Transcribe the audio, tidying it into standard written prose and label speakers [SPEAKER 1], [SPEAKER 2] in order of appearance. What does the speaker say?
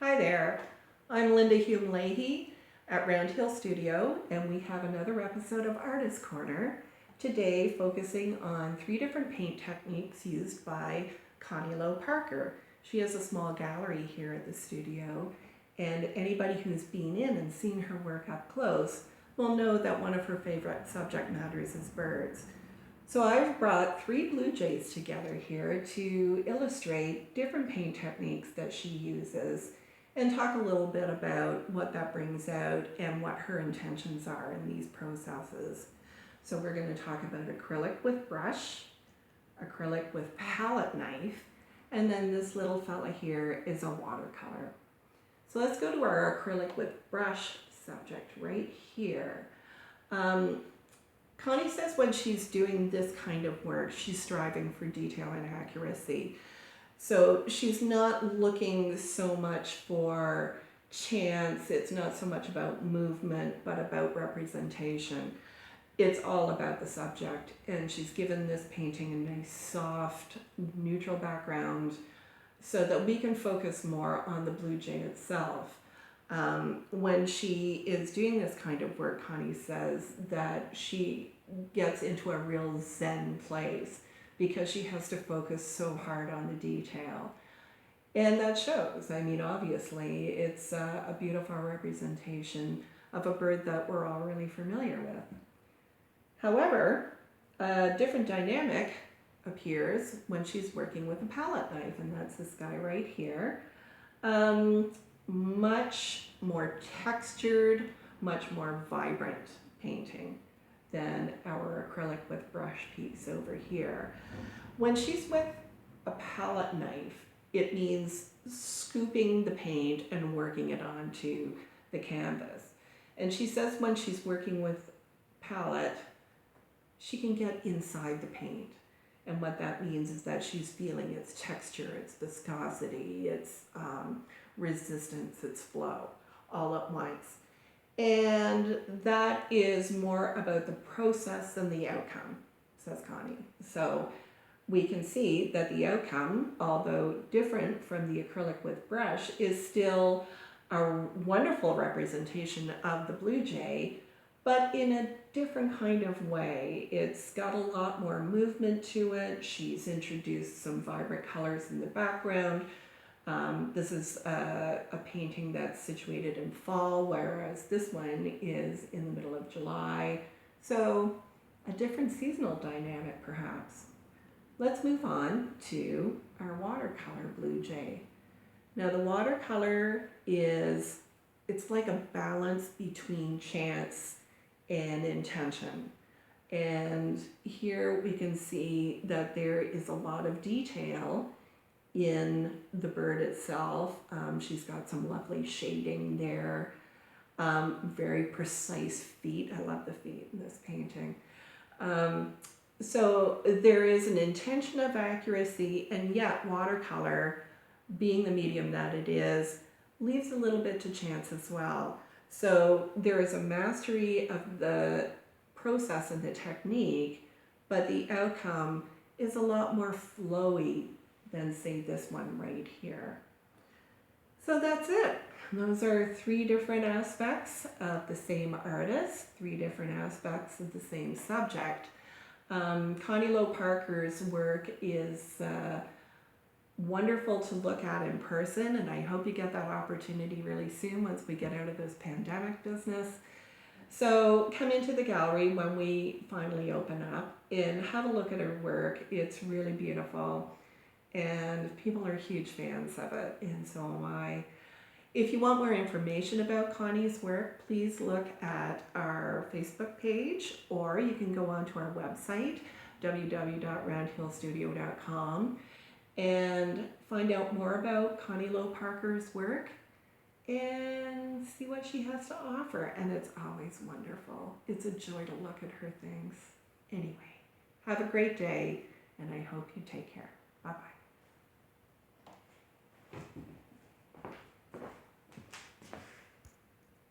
[SPEAKER 1] Hi there, I'm Linda Hume-Leahy at Round Hill Studio, and we have another episode of Artist Corner, today focusing on 3 different paint techniques used by Connie Lowe-Parker. She has a small gallery here at the studio, and anybody who's been in and seen her work up close will know that one of her favorite subject matters is birds. So I've brought 3 blue jays together here to illustrate different paint techniques that she uses and talk a little bit about what that brings out and what her intentions are in these processes. So we're going to talk about acrylic with brush, acrylic with palette knife, and then this little fella here is a watercolor. So let's go to our acrylic with brush subject right here. Connie says when she's doing this kind of work, she's striving for detail and accuracy. So she's not looking so much for chance, it's not so much about movement, but about representation. It's all about the subject, and she's given this painting a nice, soft, neutral background so that we can focus more on the blue jay itself. When she is doing this kind of work, Connie says that she gets into a real zen place because she has to focus so hard on the detail. And that shows. I mean, obviously, it's a beautiful representation of a bird that we're all really familiar with. However, a different dynamic appears when she's working with a palette knife, and that's this guy right here. Much more textured, much more vibrant painting than our acrylic with brush piece over here. When she's with a palette knife, it means scooping the paint and working it onto the canvas. And she says when she's working with palette, she can get inside the paint. And what that means is that she's feeling its texture, its viscosity, its resistance, its flow, all at once. And that is more about the process than the outcome, says Connie. So we can see that the outcome, although different from the acrylic with brush, is still a wonderful representation of the blue jay, but in a different kind of way. It's got a lot more movement to it. She's introduced some vibrant colors in the background. This is a painting that's situated in fall, whereas this one is in the middle of July. So a different seasonal dynamic, perhaps. Let's move on to our watercolor blue jay. Now the watercolor it's like a balance between chance and intention. And here we can see that there is a lot of detail in the bird itself. She's got some lovely shading there, very precise feet. I love the feet in this painting. So there is an intention of accuracy, and yet watercolor, being the medium that it is, leaves a little bit to chance as well. So there is a mastery of the process and the technique, but the outcome is a lot more flowy than, say, this one right here. So that's it. Those are 3 different aspects of the same artist, 3 different aspects of the same subject. Connie Lowe-Parker's work is wonderful to look at in person, and I hope you get that opportunity really soon once we get out of this pandemic business. So come into the gallery when we finally open up and have a look at her work. It's really beautiful, and people are huge fans of it, and so am I. If you want more information about Connie's work, please look at our Facebook page, or you can go onto our website, www.roundhillstudio.com, and find out more about Connie Lowe-Parker's work and see what she has to offer. And it's always wonderful. It's a joy to look at her things. Anyway, have a great day, and I hope you take care. Bye-bye.